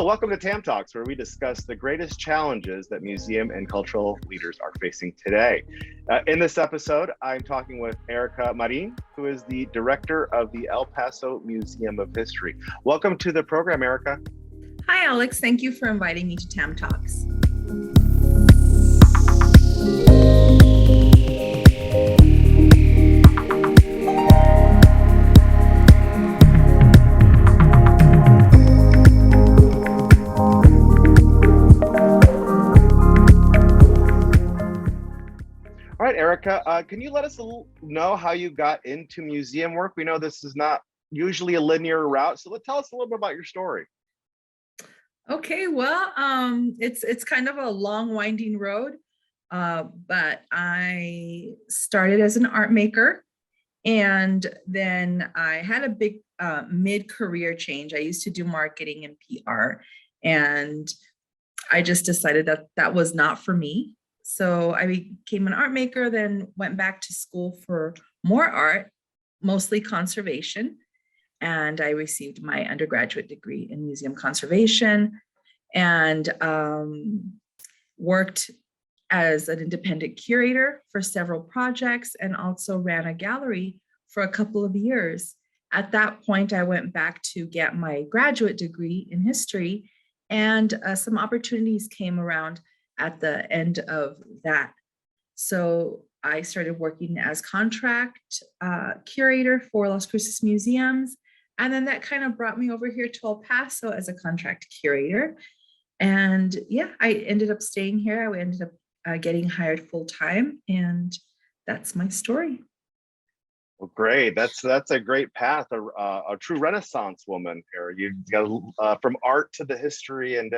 welcome to TAM Talks, where we discuss the greatest challenges that museum and cultural leaders are facing today. In this episode, I'm talking with Erica Marin, who is the director of the El Paso Museum of History. Welcome to the program, Erica. Hi, Alex. Thank you for inviting me to TAM Talks. All right, Erica, can you let us know how you got into museum work? We know this is not usually a linear route, so tell us a little bit about your story. Okay, well, it's kind of a long, winding road, but I started as an art maker, and then I had a big mid-career change. I used to do marketing and PR, and I just decided that that was not for me. So I became an art maker, then went back to school for more art, mostly conservation. And I received my undergraduate degree in museum conservation and worked as an independent curator for several projects and also ran a gallery for a couple of years. At that point, I went back to get my graduate degree in history, and some opportunities came around at the end of that. So I started working as contract curator for Las Cruces Museums. And then that kind of brought me over here to El Paso as a contract curator. And yeah, I ended up staying here. I ended up getting hired full time, and that's my story. Well, great. That's a great path. A true Renaissance woman here. You go from art to the history and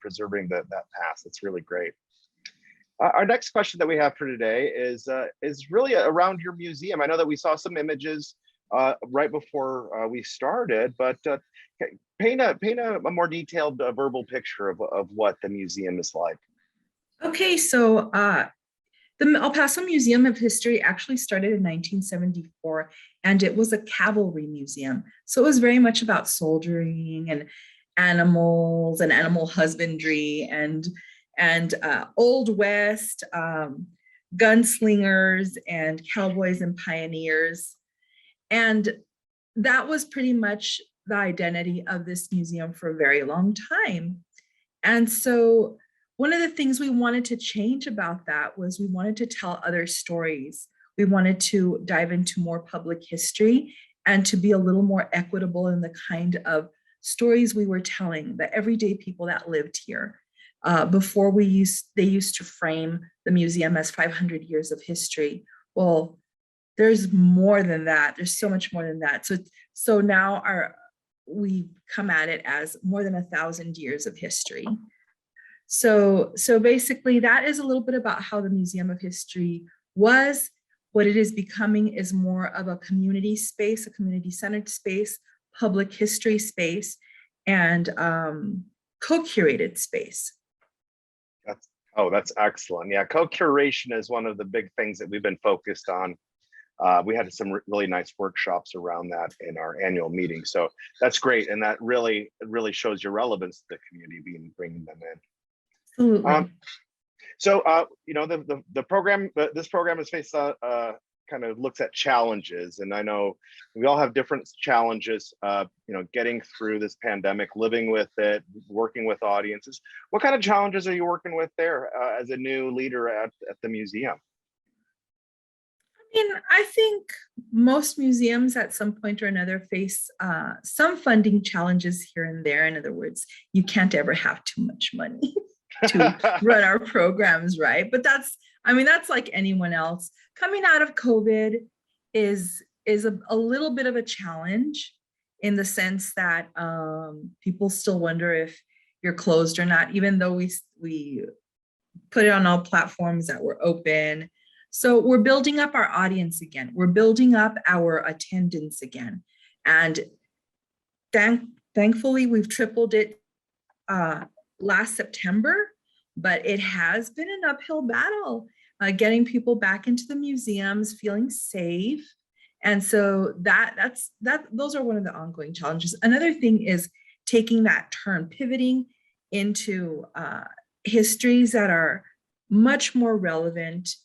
preserving that past. It's really great. Our next question that we have for today is really around your museum. I know that we saw some images right before we started, but paint a more detailed verbal picture of what the museum is like. Okay, so the El Paso Museum of History actually started in 1974, and it was a cavalry museum. So it was very much about soldiering and animals and animal husbandry and Old West gunslingers and cowboys and pioneers. And that was pretty much the identity of this museum for a very long time. And so one of the things we wanted to change about that was we wanted to tell other stories. We wanted to dive into more public history and to be a little more equitable in the kind of stories we were telling, the everyday people that lived here. Before they used to frame the museum as 500 years of history. Well, there's more than that. There's so much more than that. So now we come at it as more than 1,000 years of history. So basically that is a little bit about how the Museum of History was. What it is becoming is more of a community space, a community-centered space, public history space, and co-curated space. That's excellent. Yeah, co-curation is one of the big things that we've been focused on. We had some really nice workshops around that in our annual meeting. So that's great. And that really shows your relevance to the community, bringing them in. Absolutely. The program, this program is faced kind of looks at challenges, and I know we all have different challenges. Getting through this pandemic, living with it, working with audiences. What kind of challenges are you working with there as a new leader at the museum? I think most museums at some point or another face some funding challenges here and there. In other words, you can't ever have too much money to run our programs, right? But that's like anyone else. Coming out of COVID is a little bit of a challenge in the sense that people still wonder if you're closed or not, even though we put it on all platforms that we're open. So we're building up our audience again. We're building up our attendance again. And thankfully, we've tripled it last September, but it has been an uphill battle getting people back into the museums, feeling safe. And so those are one of the ongoing challenges. Another thing is taking that turn, pivoting into histories that are much more relevant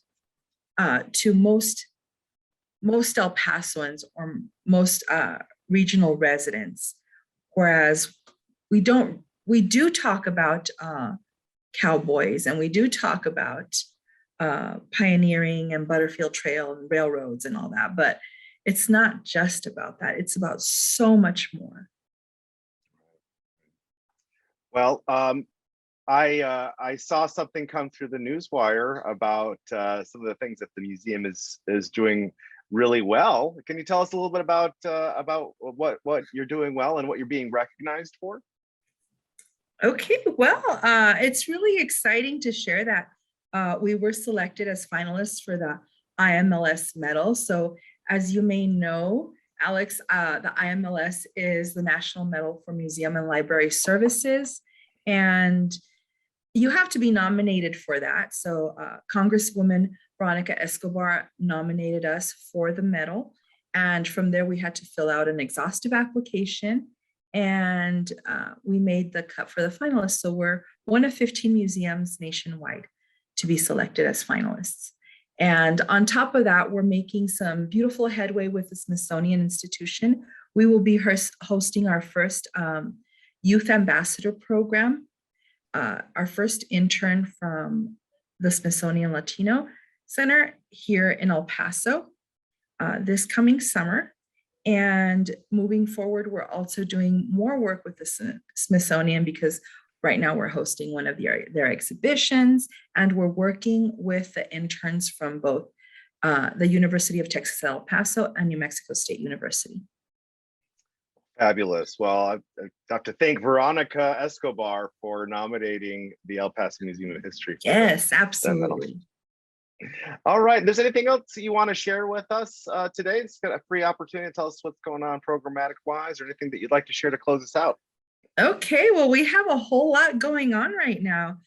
to most El Pasoans or most regional residents. Whereas we do talk about cowboys, and we do talk about pioneering and Butterfield Trail and railroads and all that, but it's not just about that. It's about so much more. Well, I saw something come through the newswire about some of the things that the museum is doing really well. Can you tell us a little bit about what you're doing well and what you're being recognized for? Okay, well, it's really exciting to share that we were selected as finalists for the IMLS medal. So as you may know, Alex, the IMLS is the National Medal for Museum and Library Services, and you have to be nominated for that. So Congresswoman Veronica Escobar nominated us for the medal. And from there, we had to fill out an exhaustive application, and we made the cut for the finalists. So we're one of 15 museums nationwide to be selected as finalists. And on top of that, we're making some beautiful headway with the Smithsonian Institution. We will be hosting our first youth ambassador program. Our first intern from the Smithsonian Latino Center here in El Paso this coming summer. And moving forward, we're also doing more work with the Smithsonian, because right now we're hosting one of their exhibitions, and we're working with the interns from both the University of Texas at El Paso and New Mexico State University. Fabulous. Well, I have to thank Veronica Escobar for nominating the El Paso Museum of History. Yes, absolutely. All right. There's anything else you want to share with us today? It's got a free opportunity to tell us what's going on programmatic wise, or anything that you'd like to share to close us out. Okay, well, we have a whole lot going on right now.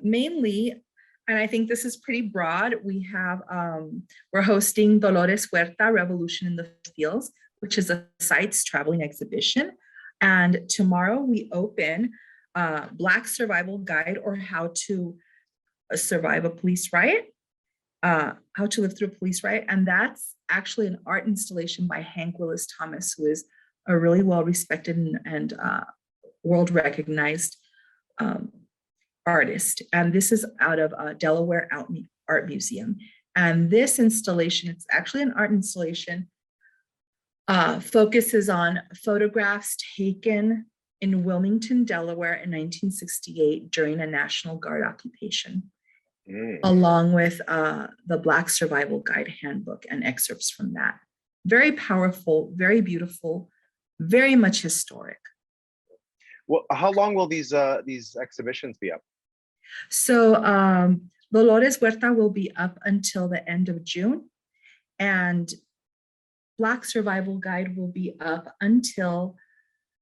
Mainly, and I think this is pretty broad, we're hosting Dolores Huerta Revolution in the Fields, which is a sites traveling exhibition. And tomorrow we open Black Survival Guide, or How to Survive a Police Riot, How to Live Through a Police Riot. And that's actually an art installation by Hank Willis Thomas, who is a really well-respected and world-recognized artist. And this is out of Delaware Art Museum. And this installation, it's actually an art installation, focuses on photographs taken in Wilmington, Delaware in 1968 during a National Guard occupation, along with the Black Survival Guide handbook and excerpts from that. Very powerful, very beautiful, very much historic. Well, how long will these exhibitions be up? So Dolores Huerta will be up until the end of June, and Black Survival Guide will be up until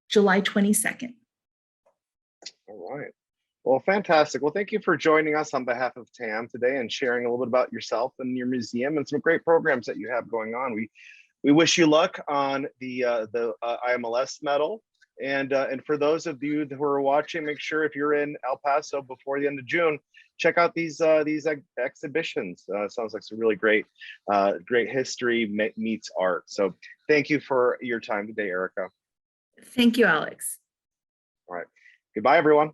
July 22nd. All right. Well, fantastic. Well, thank you for joining us on behalf of TAM today and sharing a little bit about yourself and your museum and some great programs that you have going on. We wish you luck on the IMLS medal. And for those of you who are watching, make sure if you're in El Paso before the end of June, check out these exhibitions. Sounds like some really great history meets art. So thank you for your time today, Erica. Thank you, Alex. All right. Goodbye, everyone.